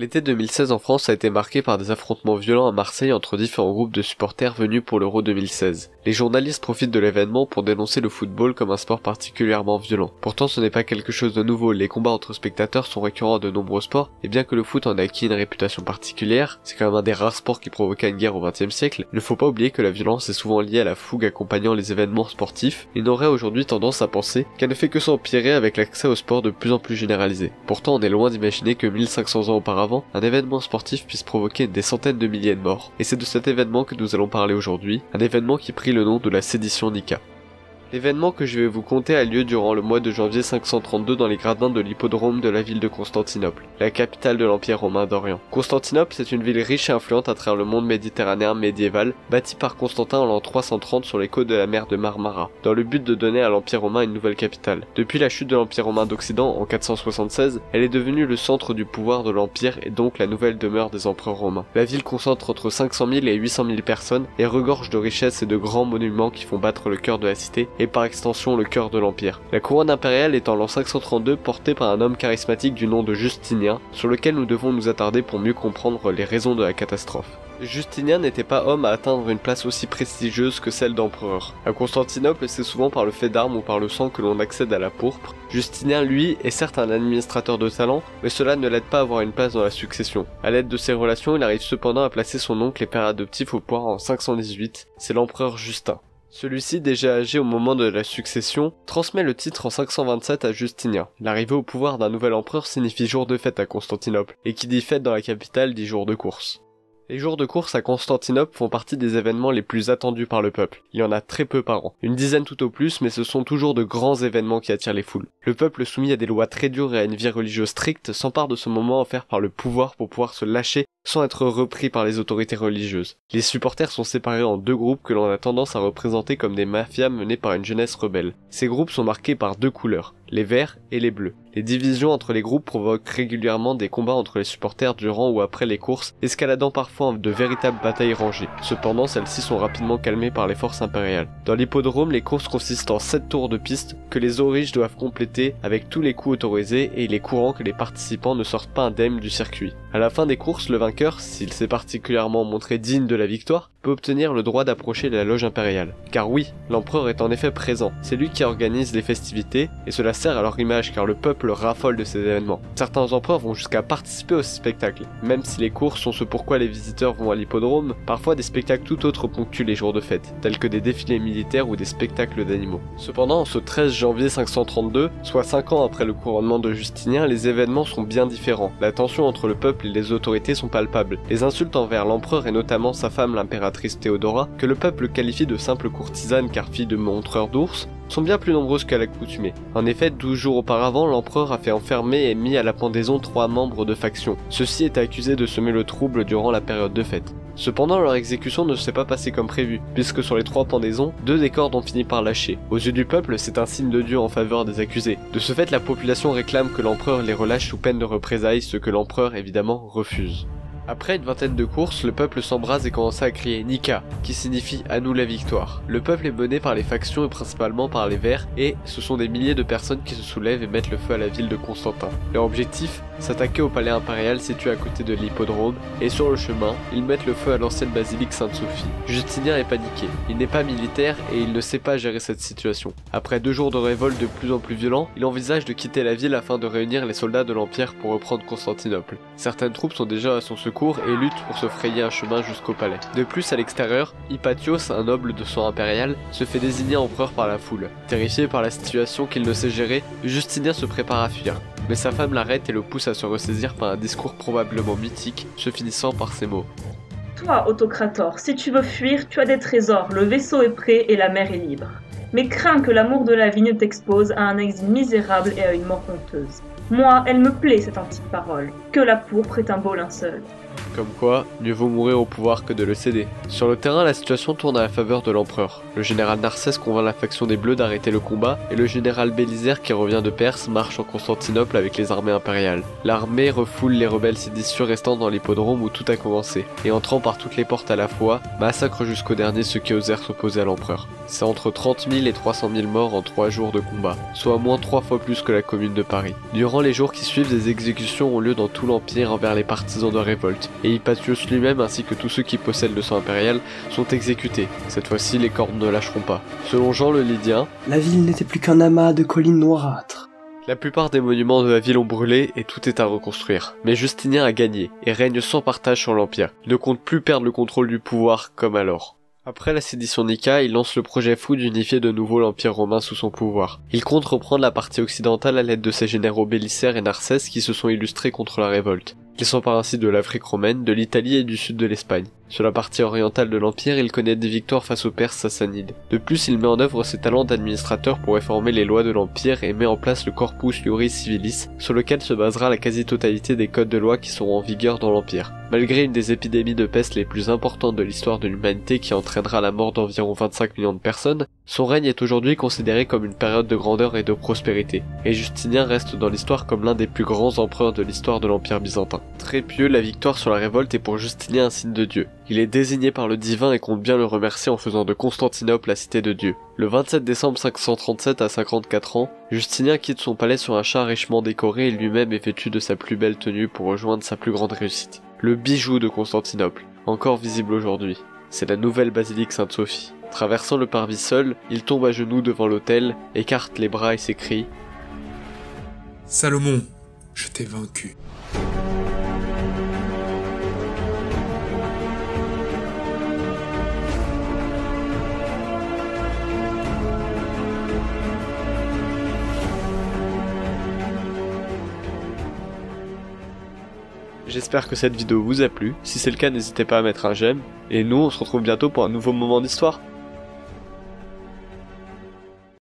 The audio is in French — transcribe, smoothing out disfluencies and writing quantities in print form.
L'été 2016 en France a été marqué par des affrontements violents à Marseille entre différents groupes de supporters venus pour l'Euro 2016. Les journalistes profitent de l'événement pour dénoncer le football comme un sport particulièrement violent. Pourtant ce n'est pas quelque chose de nouveau, les combats entre spectateurs sont récurrents à de nombreux sports, et bien que le foot en ait acquis une réputation particulière, c'est quand même un des rares sports qui provoqua une guerre au XXe siècle, il ne faut pas oublier que la violence est souvent liée à la fougue accompagnant les événements sportifs, et on aurait aujourd'hui tendance à penser qu'elle ne fait que s'empirer avec l'accès au sport de plus en plus généralisé. Pourtant on est loin d'imaginer que 1500 ans auparavant, un événement sportif puisse provoquer des centaines de milliers de morts, et c'est de cet événement que nous allons parler aujourd'hui, un événement qui prit le nom de la sédition Nika. L'événement que je vais vous conter a lieu durant le mois de janvier 532 dans les gradins de l'hippodrome de la ville de Constantinople, la capitale de l'Empire romain d'Orient. Constantinople, c'est une ville riche et influente à travers le monde méditerranéen médiéval, bâtie par Constantin en l'an 330 sur les côtes de la mer de Marmara, dans le but de donner à l'Empire romain une nouvelle capitale. Depuis la chute de l'Empire romain d'Occident en 476, elle est devenue le centre du pouvoir de l'Empire et donc la nouvelle demeure des empereurs romains. La ville concentre entre 500 000 et 800 000 personnes et regorge de richesses et de grands monuments qui font battre le cœur de la cité et par extension le cœur de l'Empire. La couronne impériale est en l'an 532 portée par un homme charismatique du nom de Justinien, sur lequel nous devons nous attarder pour mieux comprendre les raisons de la catastrophe. Justinien n'était pas homme à atteindre une place aussi prestigieuse que celle d'empereur. À Constantinople, c'est souvent par le fait d'armes ou par le sang que l'on accède à la pourpre. Justinien, lui, est certes un administrateur de talent, mais cela ne l'aide pas à avoir une place dans la succession. À l'aide de ses relations, il arrive cependant à placer son oncle et père adoptif au pouvoir en 518, c'est l'empereur Justin. Celui-ci, déjà âgé au moment de la succession, transmet le titre en 527 à Justinien. L'arrivée au pouvoir d'un nouvel empereur signifie jour de fête à Constantinople, et qui dit fête dans la capitale dit jour de course. Les jours de course à Constantinople font partie des événements les plus attendus par le peuple. Il y en a très peu par an, une dizaine tout au plus, mais ce sont toujours de grands événements qui attirent les foules. Le peuple soumis à des lois très dures et à une vie religieuse stricte s'empare de ce moment offert par le pouvoir pour pouvoir se lâcher sans être repris par les autorités religieuses. Les supporters sont séparés en deux groupes que l'on a tendance à représenter comme des mafias menées par une jeunesse rebelle. Ces groupes sont marqués par deux couleurs, les verts et les bleus. Les divisions entre les groupes provoquent régulièrement des combats entre les supporters durant ou après les courses, escaladant parfois en de véritables batailles rangées. Cependant, celles-ci sont rapidement calmées par les forces impériales. Dans l'hippodrome, les courses consistent en 7 tours de piste que les auriges doivent compléter avec tous les coups autorisés et il est courant que les participants ne sortent pas indemnes du circuit. À la fin des courses, le vainqueur, s'il s'est particulièrement montré digne de la victoire, peut obtenir le droit d'approcher la loge impériale. Car oui, l'empereur est en effet présent, c'est lui qui organise les festivités, et cela sert à leur image car le peuple raffole de ces événements. Certains empereurs vont jusqu'à participer au spectacle. Même si les courses sont ce pourquoi les visiteurs vont à l'hippodrome, parfois des spectacles tout autres ponctuent les jours de fête, tels que des défilés militaires ou des spectacles d'animaux. Cependant, en ce 13 janvier 532, soit 5 ans après le couronnement de Justinien, les événements sont bien différents. La tension entre le peuple et les autorités sont palpables. Les insultes envers l'empereur et notamment sa femme l'impératrice Théodora, que le peuple qualifie de simple courtisane car fille de montreur d'ours, sont bien plus nombreuses qu'à l'accoutumée. En effet, 12 jours auparavant, l'empereur a fait enfermer et mis à la pendaison 3 membres de faction. Ceux-ci étaient accusés de semer le trouble durant la période de fête. Cependant, leur exécution ne s'est pas passée comme prévu, puisque sur les 3 pendaisons, 2 des cordes ont fini par lâcher. Aux yeux du peuple, c'est un signe de Dieu en faveur des accusés. De ce fait, la population réclame que l'empereur les relâche sous peine de représailles, ce que l'empereur évidemment refuse. Après une vingtaine de courses, le peuple s'embrase et commence à crier Nika, qui signifie à nous la victoire. Le peuple est mené par les factions et principalement par les Verts, et ce sont des milliers de personnes qui se soulèvent et mettent le feu à la ville de Constantin. Leur objectif, s'attaquer au palais impérial situé à côté de l'hippodrome, et sur le chemin, ils mettent le feu à l'ancienne basilique Sainte-Sophie. Justinien est paniqué, il n'est pas militaire et il ne sait pas gérer cette situation. Après 2 jours de révolte de plus en plus violents, il envisage de quitter la ville afin de réunir les soldats de l'Empire pour reprendre Constantinople. Certaines troupes sont déjà à son secours et lutte pour se frayer un chemin jusqu'au palais. De plus, à l'extérieur, Hypatios, un noble de sang impérial, se fait désigner empereur par la foule. Terrifié par la situation qu'il ne sait gérer, Justinien se prépare à fuir. Mais sa femme l'arrête et le pousse à se ressaisir par un discours probablement mythique, se finissant par ces mots. Toi, Autocrator, si tu veux fuir, tu as des trésors, le vaisseau est prêt et la mer est libre. Mais crains que l'amour de la vie ne t'expose à un exil misérable et à une mort honteuse. Moi, elle me plaît cette antique parole, que la pourpre est un beau linceul. Comme quoi, mieux vaut mourir au pouvoir que de le céder. Sur le terrain, la situation tourne à la faveur de l'empereur. Le général Narsès convainc la faction des Bleus d'arrêter le combat, et le général Bélisaire, qui revient de Perse, marche en Constantinople avec les armées impériales. L'armée refoule les rebelles séditieux restant dans l'hippodrome où tout a commencé, et entrant par toutes les portes à la fois, massacre jusqu'au dernier ceux qui osèrent s'opposer à l'empereur. C'est entre 30 000 et 300 000 morts en 3 jours de combat, soit moins 3 fois plus que la commune de Paris. Durant les jours qui suivent, des exécutions ont lieu dans tout l'Empire envers les partisans de révolte, et Hypatios lui-même ainsi que tous ceux qui possèdent le sang impérial sont exécutés. Cette fois-ci, les cornes ne lâcheront pas. Selon Jean le Lydien, la ville n'était plus qu'un amas de collines noirâtres. La plupart des monuments de la ville ont brûlé et tout est à reconstruire. Mais Justinien a gagné et règne sans partage sur l'Empire. Il ne compte plus perdre le contrôle du pouvoir comme alors. Après la sédition Nica, il lance le projet fou d'unifier de nouveau l'Empire romain sous son pouvoir. Il compte reprendre la partie occidentale à l'aide de ses généraux Bélisaire et Narsès qui se sont illustrés contre la révolte. Il s'empare ainsi de l'Afrique romaine, de l'Italie et du sud de l'Espagne. Sur la partie orientale de l'Empire, il connaît des victoires face aux Perses sassanides. De plus, il met en œuvre ses talents d'administrateur pour réformer les lois de l'Empire et met en place le Corpus Iuris Civilis, sur lequel se basera la quasi-totalité des codes de loi qui seront en vigueur dans l'Empire. Malgré une des épidémies de peste les plus importantes de l'histoire de l'humanité qui entraînera la mort d'environ 25 millions de personnes, son règne est aujourd'hui considéré comme une période de grandeur et de prospérité, et Justinien reste dans l'histoire comme l'un des plus grands empereurs de l'histoire de l'Empire byzantin. Très pieux, la victoire sur la révolte est pour Justinien un signe de Dieu. Il est désigné par le divin et compte bien le remercier en faisant de Constantinople la cité de Dieu. Le 27 décembre 537 à 54 ans, Justinien quitte son palais sur un char richement décoré et lui-même est vêtu de sa plus belle tenue pour rejoindre sa plus grande réussite. Le bijou de Constantinople, encore visible aujourd'hui. C'est la nouvelle basilique Sainte-Sophie. Traversant le parvis seul, il tombe à genoux devant l'autel, écarte les bras et s'écrie « Salomon, je t'ai vaincu. » J'espère que cette vidéo vous a plu, si c'est le cas n'hésitez pas à mettre un j'aime, et nous on se retrouve bientôt pour un nouveau moment d'histoire.